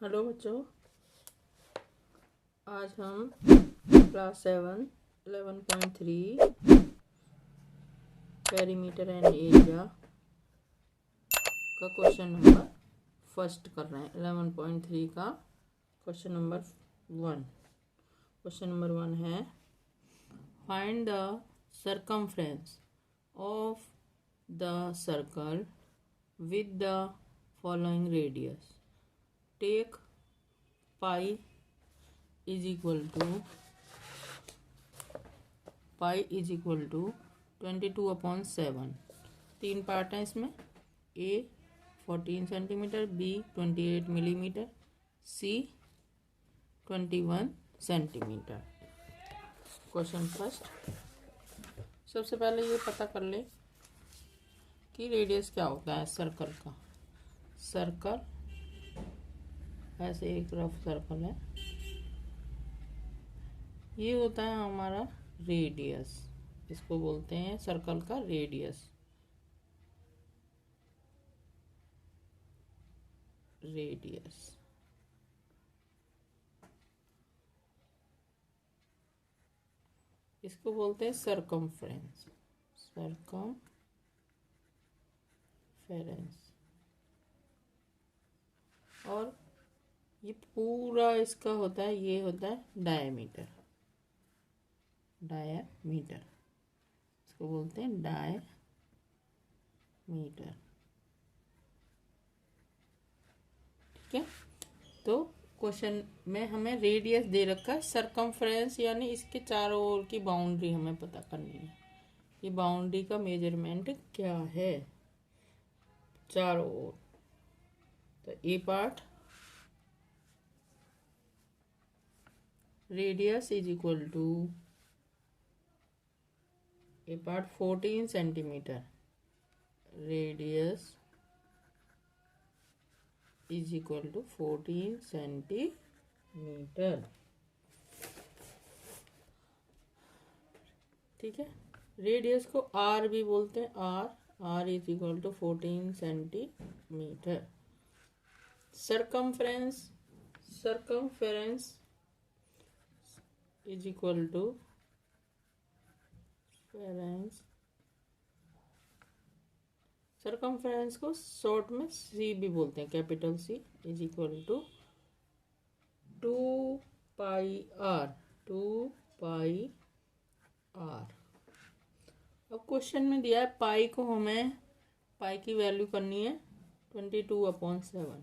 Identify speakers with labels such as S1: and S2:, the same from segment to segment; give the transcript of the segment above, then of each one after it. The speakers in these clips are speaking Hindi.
S1: हेलो बच्चों, आज हम क्लास 7 11.3 पेरीमीटर एंड एरिया का क्वेश्चन नंबर फर्स्ट कर रहे हैं। 11.3 का क्वेश्चन नंबर 1। क्वेश्चन नंबर 1 है, find the circumference of the circle with the following radius. Take pi is equal to 22/7। 3 part हैं इसमें। A 14 centimetre, B 28 millimetre, C 21 centimetre. Question first, सबसे पहले ये पता कर ले कि रेडियस क्या होता है सर्कल का। सर्कल ऐसे एक रफ सर्कल है, ये होता है हमारा रेडियस। इसको बोलते हैं सर्कल का रेडियस। इसको बोलते हैं सर्कमफ्रेंस। और ये पूरा इसका होता है, ये होता है डायमीटर। इसको बोलते हैं डायमीटर। ठीक है, तो क्वेश्चन में हमें रेडियस दे रखा है। सर्कमफ्रेंस यानी इसके चारों ओर की बाउंड्री हमें पता करनी है। ये बाउंड्री का मेजरमेंट क्या है चारों ओर। तो A part radius is equal to A part 14 centimetre. Radius is equal to 14 centimetre. ठीक है, रेडियस को आर भी बोलते हैं। R is equal to 14 centimetre. Circumference is equal to circumference को शॉर्ट में सी भी बोलते हैं, capital C is equal to 2 pi R. अब क्वेश्चन में दिया है पाई को, हमें पाई की वैल्यू करनी है 22/7,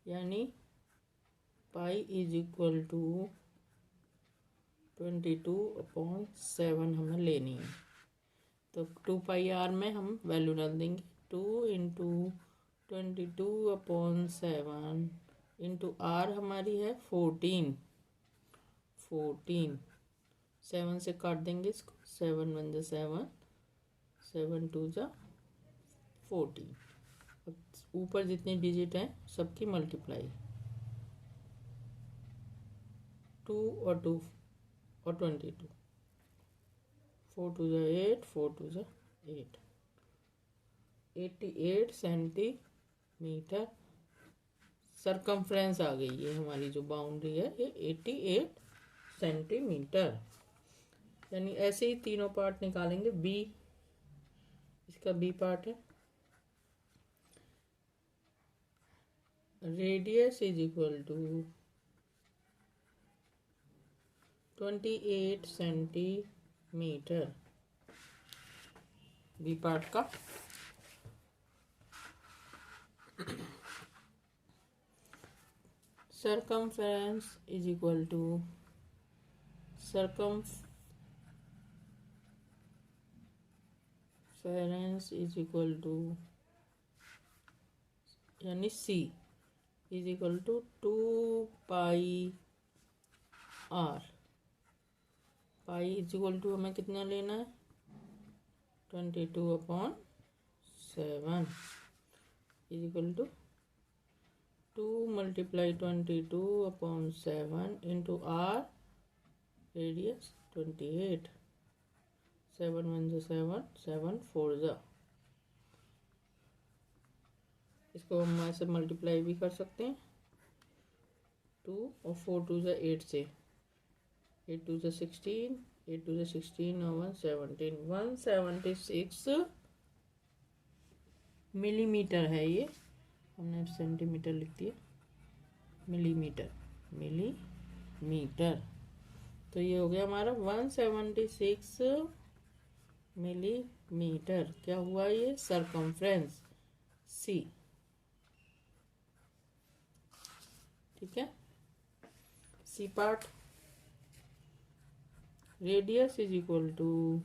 S1: यानी पाई इज इक्वल टू 22/7 हमें लेनी है। तो 2 पाई आर में हम वैल्यू डाल देंगे। 2 इंटू 22/7 इंटू आर हमारी है 14। 7 से काट देंगे इसको। 7 1 जा 7, 7 2 जा 14। ऊपर जितने डिजिट हैं सबकी मल्टीप्लाई। 2 और 2 और 22। 4 2 जा 8, 4 2 जा 8। 88 सेंटीमीटर सरकमफ्रेंस आ गई है हमारी। जो बाउंड्री है ये 88 सेंटीमीटर। यानी ऐसे ही तीनों पार्ट निकालेंगे। बी, इसका बी पार्ट है, radius is equal to 28 centimetre. B part का सरकमफ्रेंस इज इक्वल टू यानी C is equal to 2 pi R. Pi is equal to हमें कितना लेना है 22/7 is equal to 2 multiply 22/7 into R radius 28। 7 1 जा 7, 7 4 जा इसको हम ऐसे मल्टीप्लाई भी कर सकते हैं, 2 और 4 2 ज़ा 8 से, 8 2 ज़ा 16, 8 2 ज़ा 16 और 1 17, 176 मिलीमीटर है ये, हमने सेंटीमीटर लिख दिया, मिलीमीटर, मिलीमीटर। तो ये हो गया हमारा 176 मिलीमीटर। क्या हुआ ये? Circumference C. ठीक है, C part, radius is equal to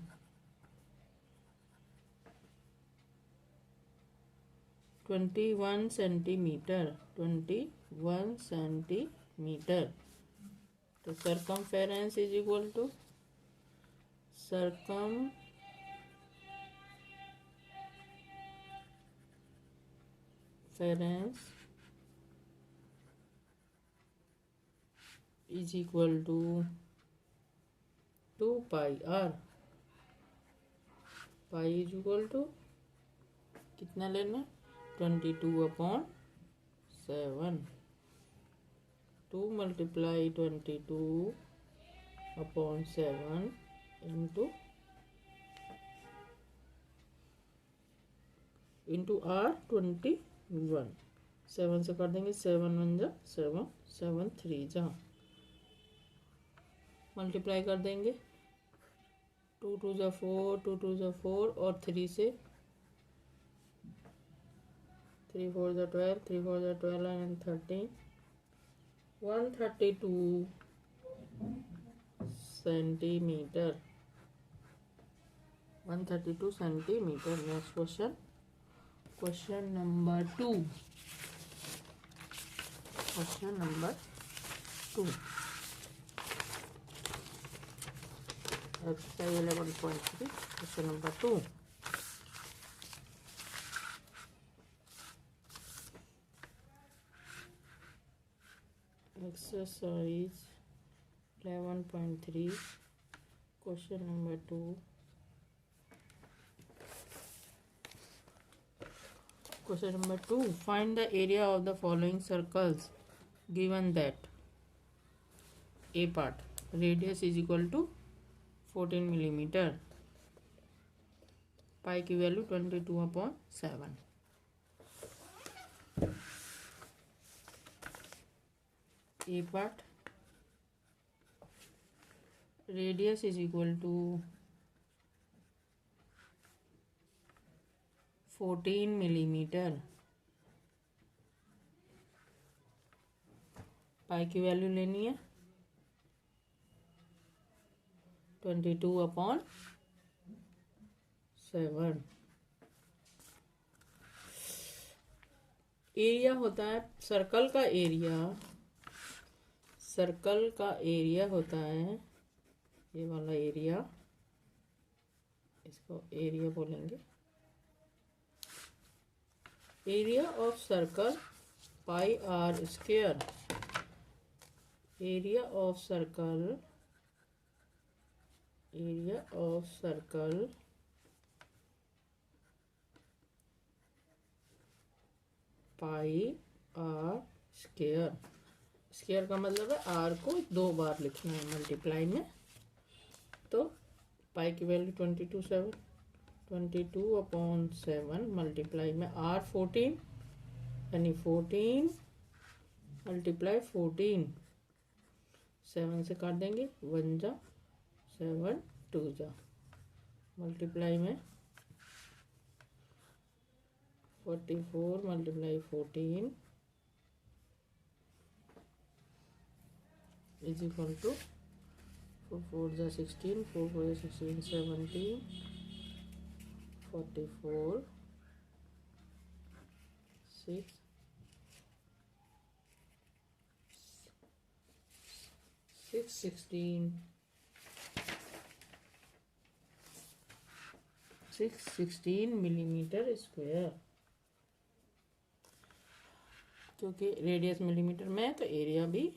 S1: 21 centimetre, 21 centimetre. तो circumference is equal to circumference is equal to 2 pi R. Pi is equal to कितना लेना? 22/7। 2 मल्टीप्लाई 22/7 इंटू आर 21। 7 से कर देंगे, 7 1 जा 7, 7 3 जा, मल्टीप्लाई कर देंगे, 2 2 जा 4, 2 2 जा 4 और 3 से 3 4 जा 12, 3 4 जा 12 and 13, 132 centimetre, 132 centimetre. Next question, question number 2, question number 2, exercise 11.3, question number 2। Exercise 11.3, question number 2। Question number 2. Find the area of the following circles given that A part, radius is equal to 14 millimeter, pi की value 22/7। A part, radius is equal to 14 millimetre, pi की वैल्यू लेनी है 22/7। एरिया होता है सर्कल का एरिया, सर्कल का एरिया होता है ये वाला एरिया, इसको एरिया बोलेंगे। Area of circle pi are square, area of circle, area of circle pi are square. Square का मतलब है आर को 2 बार लिखना है मल्टीप्लाई में। तो पाई की वैल्यू 22/7 मल्टीप्लाई में आर 14, यानी 14 मल्टीप्लाई 14, 7 से काट देंगे, 1 जा 7 2 जा, मल्टीप्लाई में 44 मल्टीप्लाई 14 इज इक्वल टू 4 4 जा 16, 4 4 जा 16 17, 44 6 616 मिलीमीटर स्क्वायर। क्योंकि रेडियस मिलीमीटर में है तो एरिया भी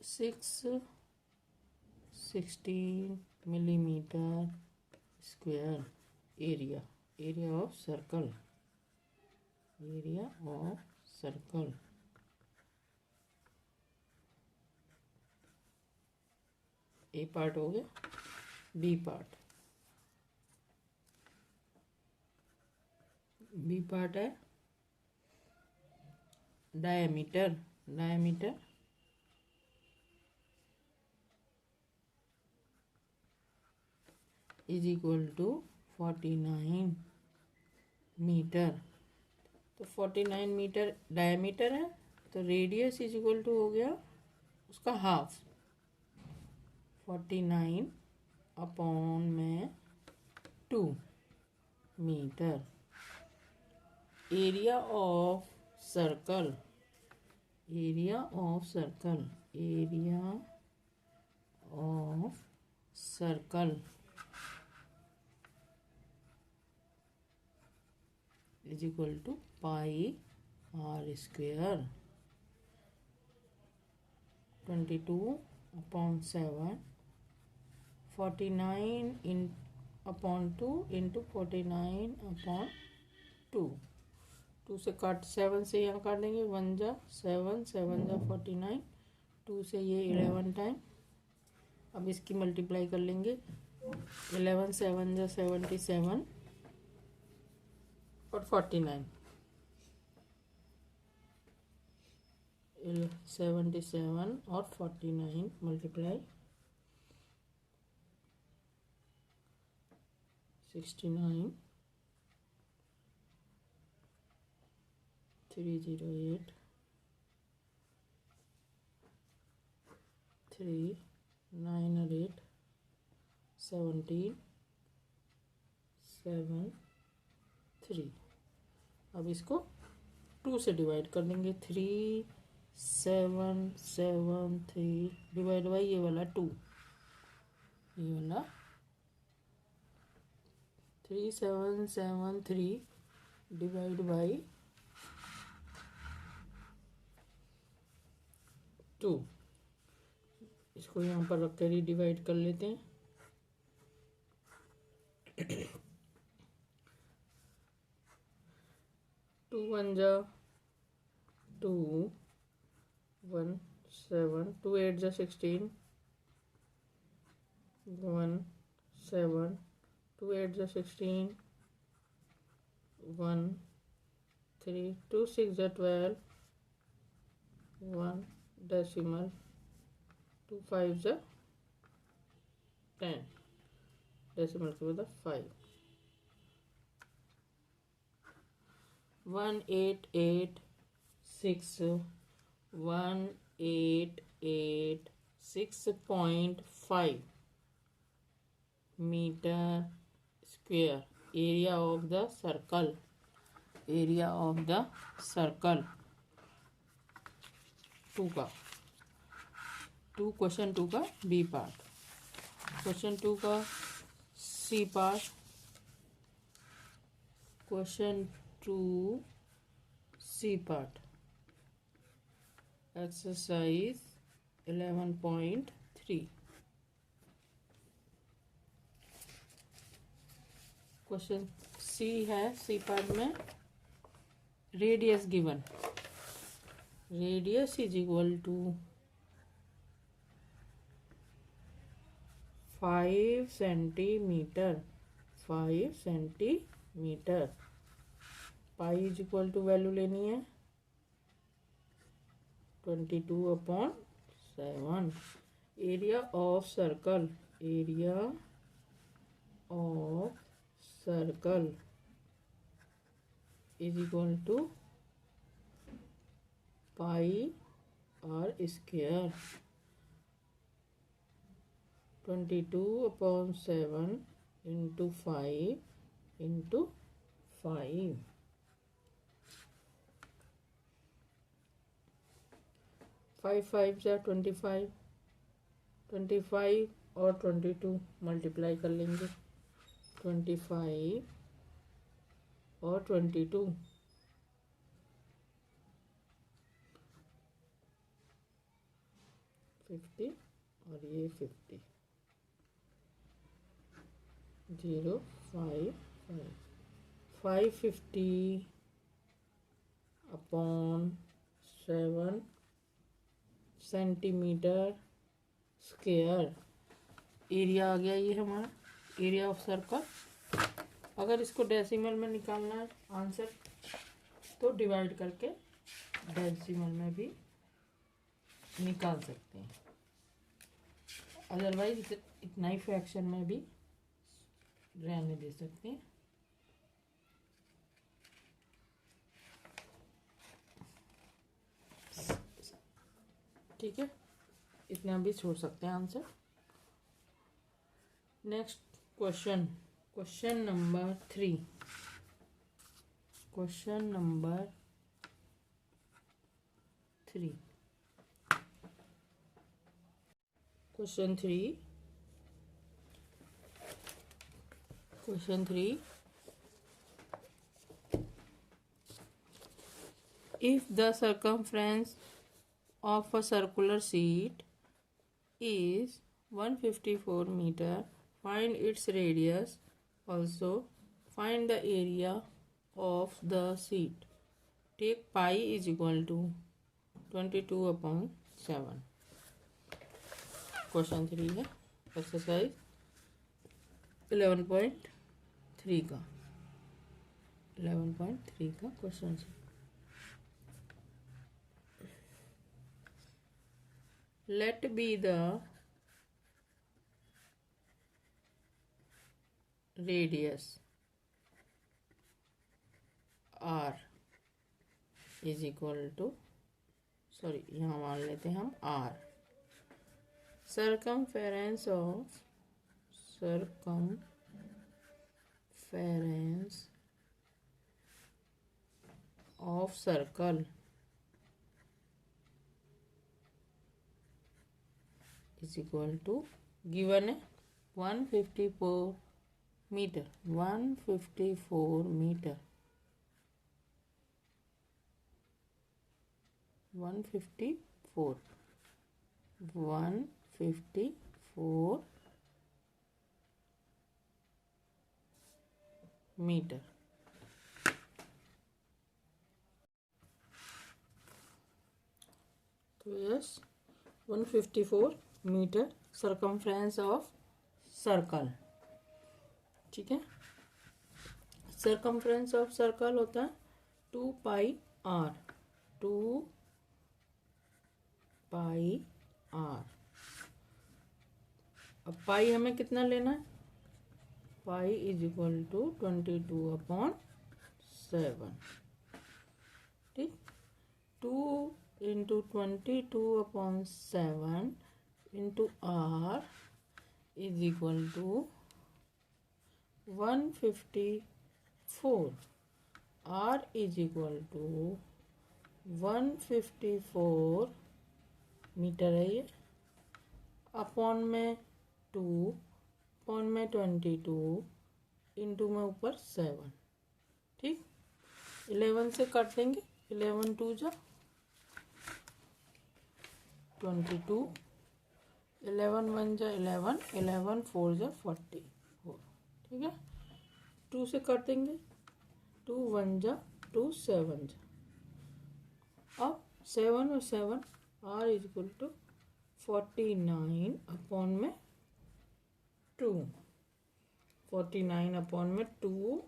S1: 616 millimetre square. Area of circle. Area of circle. A part हो गया. बी पार्ट है diameter is equal to 49 metre. तो 49 मीटर डायमीटर है, तो रेडियस इज इक्वल टू हो गया उसका हाफ. 49 अपॉन में 2 metre. Area of circle is equal to pi r square. 22 upon 7 49 upon 2 into 49 upon 2. 2 से काट 7 से यहाँ काट देंगे. 1 जा 7 7 जा 49. 2 से ये 11 टाइम. अब इसकी मल्टीप्लाई कर लेंगे. 11 7 जा 77 और 49. 77 और 49 मल्टीप्लाई 69 308 3 9 और 8 17 7 3. अब इसको 2 से डिवाइड कर देंगे. 3 7 7 3 डिवाइड बाई ये वाला 2. ये वाला 3 7 7 3 डिवाइड बाई 2. इसको यहाँ पर रख कर ही डिवाइड कर लेते हैं. 2 1 जा 2 1 7 2 8 जा 16 1 7 2 8 जा 16 1 3 2 6 जा 12 1 डेसिमल 2 5 जा 10 डेसिमल के बाद 5. 1886 metre square. Area of the circle. 2 का क्वेश्चन 2 का बी पार्ट. क्वेश्चन 2 का C part. Question 2 C part. Exercise 11.3. Question C है. सी पार्ट में radius given. Radius is equal to 5 centimetre. Pi is equal to value लेनी है 22/7. Area of circle is equal to pi are square. 22/7 into 5 into 5. 5 5 जा 25. 25 और 22 मल्टीप्लाई कर लेंगे. 25 और 22 50 और ये 50. 055 550 अपॉन 7 सेंटीमीटर स्क्वायर एरिया आ गया। ये हमारा एरिया ऑफ सर्कल। अगर इसको डेसिमल में निकालना है आंसर तो डिवाइड करके डेसिमल में भी निकाल सकते हैं, अदरवाइज इतना ही फ्रैक्शन में भी रहने दे सकते हैं। ठीक है, इतना भी छोड़ सकते हैं answer. Next question, question number 3। Question number 3। Question 3। Question 3। If the circumference of a circular sheet is 154 meter, find its radius. Also, find the area of the sheet. Take pi is equal to 22/7. Question 3 है, एक्सरसाइज 11.3 का 11.3 का क्वेश्चन है। Let be the radius r is equal to, sorry यहाँ मान लेते हैं हम r, circumference of circle is equal to, given है 154 मीटर, 154 मीटर, 154 मीटर। तो yes 154 metre circumference of circle. ठीक है, सर्कमफ्रेंस ऑफ सर्कल होता है 2 पाई r। 2 पाई r। अब पाई हमें कितना लेना है, पाई इज इक्वल टू 22/7। ठीक, 2 into 22/7 into r is equal to 154। r is equal to 154 metre है ये, अपॉन में 2, अपॉन में 22, इंटू में ऊपर 7। ठीक, 11 से काट देंगे, 11 2 जा 22, 11 1 जा 11, 11 4 जा 44। ठीक है, 2 से काट देंगे, 2 1 जा 2 7 जा। अब 7 और 7 r is equal to 49 upon में 2, 49 अपॉन में 2,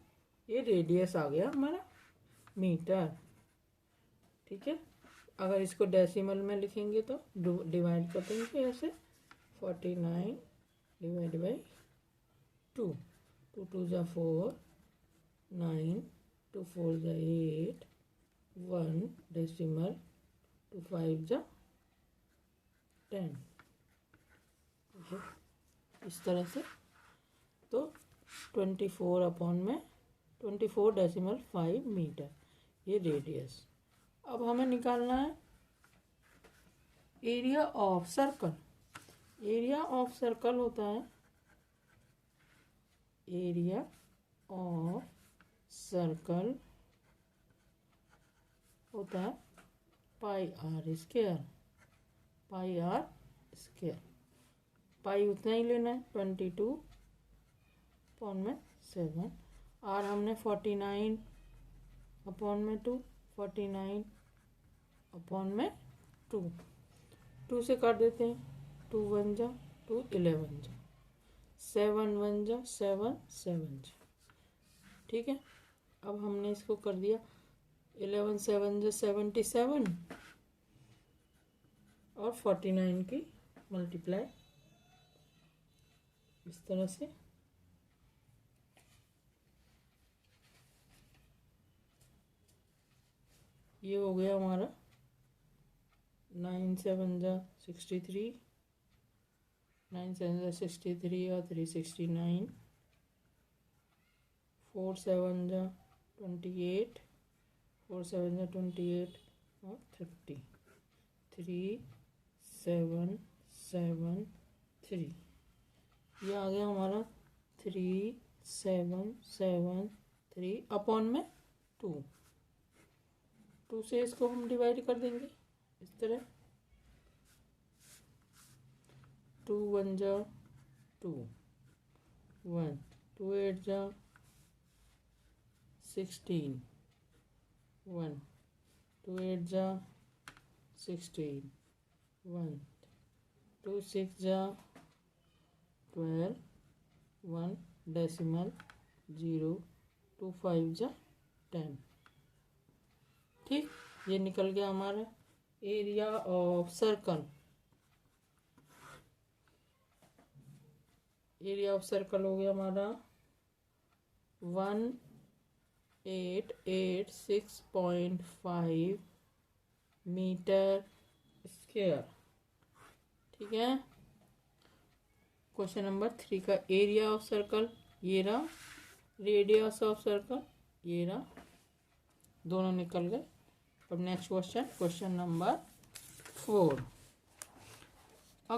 S1: ये रेडियस आ गया हमारा मीटर। ठीक है, अगर इसको डेसिमल में लिखेंगे तो डिवाइड कर देंगे ऐसे, 49 डिवाइड बाई 2, 2 2 जा 4, 9, 2 4 जा 8, 1 डेसिमल, 2 5 जा 10। इस तरह से तो 24 अपॉन में 24.5 मीटर ये रेडियस। अब हमें निकालना है area of circle. Area of circle होता है, एरिया ऑफ सर्कल होता है pi are square, pi are square. Pi उतना ही लेना है 22 अपॉन में 7 और हमने 49 अपॉन में 2, 49 अपॉन में 2 से कर देते हैं। 2 1 जा 2, 11 जा, 7 1 जा 7 7 जा। ठीक है, अब हमने इसको कर दिया 11 7 जा 77 और 49 की मल्टीप्लाई इस तरह से। ये हो गया हमारा 9 7 जा 63, 9 7 जा 63 और 3 69, 4 7 जा 28, 4 7 जा 28 और 30, 3 7 7 3। ये आ गया हमारा 3 7 7 3 अपॉन में 2 से इसको हम डिवाइड कर देंगे इस तरह। 2 1 जा 2 1, 2 8 जा 16 1, 2 8 जा 16 1, 2 6 जा 12 1 डेसिमल 0, 2 5 जा 10। ठीक, ये निकल गया हमारा area of circle. Area of circle हो गया हमारा 1886.5 मीटर स्क्वायर। ठीक है, क्वेश्चन नंबर 3 का एरिया ऑफ सर्कल ये रहा, रेडियस ऑफ सर्कल ये रहा, दोनों निकल गए। अब next question, question number 4। A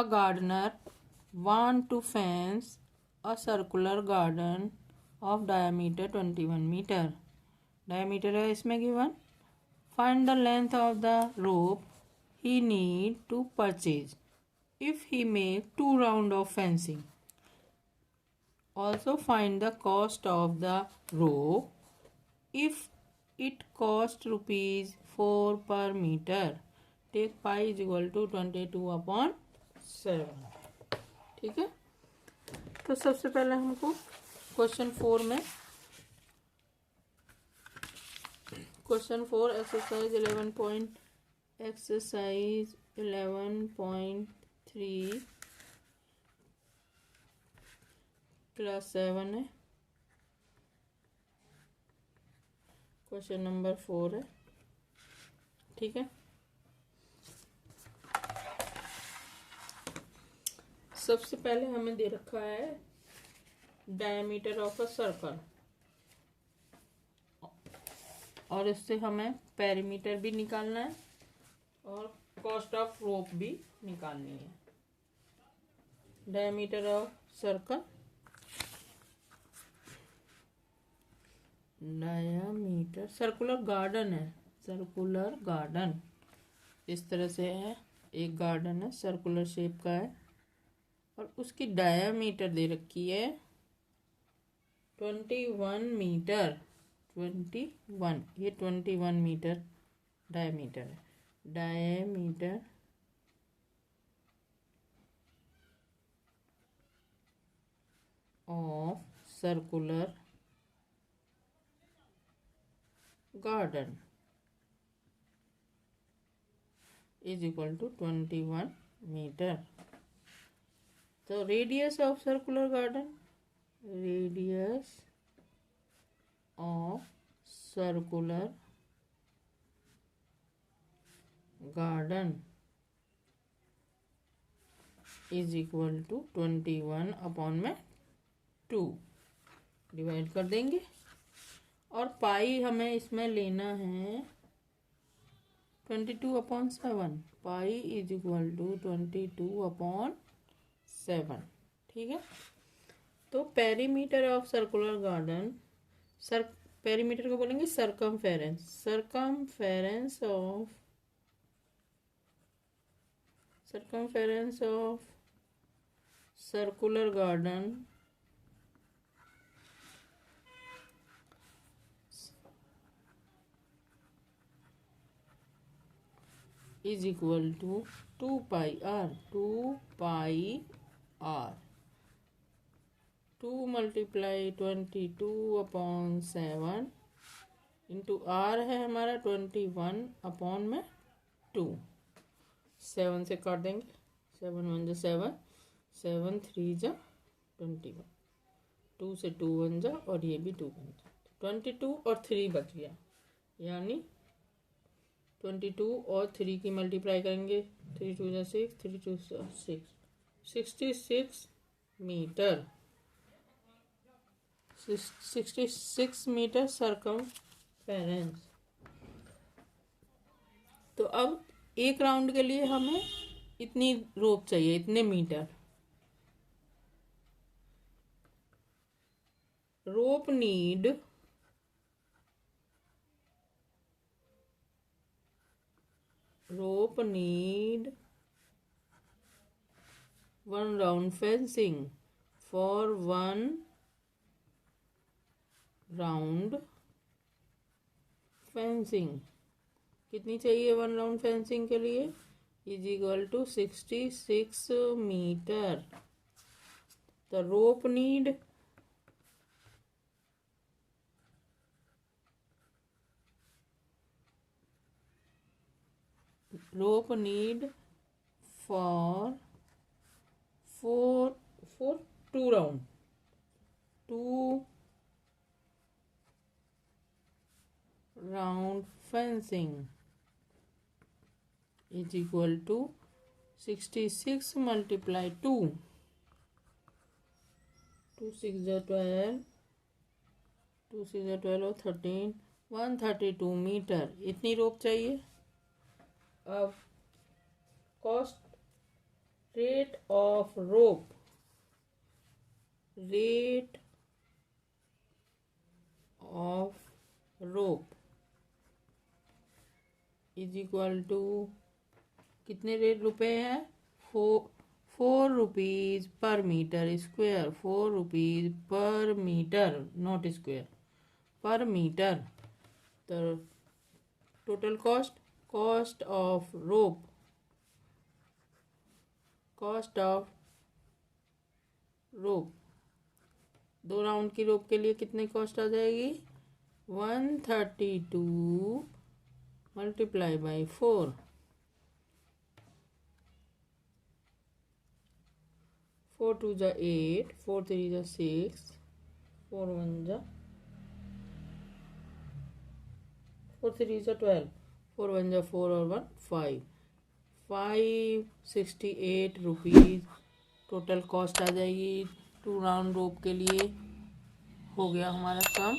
S1: gardener want to fence a circular garden of diameter 21 meter. Diameter है इसमें given. Find the length of the rope he need to purchase if he make 2 round of fencing. Also find the cost of the rope if it cost rupees 4 per meter. Take pi is equal to 22/7. ठीक है, तो सबसे पहले हमको क्वेश्चन 4 में, क्वेश्चन 4 एक्सरसाइज 11.3 क्लास 7 है। क्वेश्चन नंबर 4 है। ठीक है, सबसे पहले हमें दे रखा है डायमीटर ऑफ अ सर्कल और इससे हमें पेरीमीटर भी निकालना है और कॉस्ट ऑफ रोप भी निकालनी है। Diameter of circle, diameter, circular garden है, सर्कुलर गार्डन इस तरह से है, एक गार्डन है सर्कुलर शेप का है और उसकी डायमीटर दे रखी है 21 मीटर। 21, ये 21 मीटर डायमीटर है। Diameter of circular garden is equal to 21 metre. तो radius of circular garden, radius of circular garden is equal to 21/2 divide कर देंगे और पाई हमें इसमें लेना है 22/7। Pi is equal to 22/7। ठीक है, तो perimeter of circular garden, perimeter को बोलेंगे circumference. Circumference of circular garden is equal to 2 pi r. 2 pi r 2 multiply 22/7 into are है हमारा 21/2। 7 से काट देंगे, 7 1 जा 7, 7 3 जा 21, 2 से 2 1 जा और ये भी 2 बन जा, 22 और 3 बच गया, यानी 22 और 3 की मल्टीप्लाई करेंगे, 3 2 जा 6, 3 2 जा 6, 66 मीटर, 66 मीटर सरकमफेरेंस। तो अब एक राउंड के लिए हमें इतनी रोप चाहिए, इतने metre. Rope need one round fencing for one round fencing। कितनी चाहिए वन राउंड फेंसिंग के लिए? Is equal to 66 metre. The rope need for 2 round, 2 round fencing is equal to 66 multiply 2, 2 6 जा 12, 2 6 जा 12 और 13, 132 मीटर। इतनी रोप चाहिए। अब cost rate of rope is equal to कितने रुपए हैं? 4 rupees per metre square, 4 rupees per metre, not square, per metre. तो total cost of rope 2 round की रोप के लिए कितनी कॉस्ट आ जाएगी? 132 मल्टीप्लाई बाई 4, 4 2 जा 8, 4 3 जा 6, 4 1 जा 4 3 जा 12, 4 1 जा 4 और 1 5, 568 रुपीज़ टोटल कॉस्ट आ जाएगी 2 राउंड रोप के लिए। हो गया हमारा सम।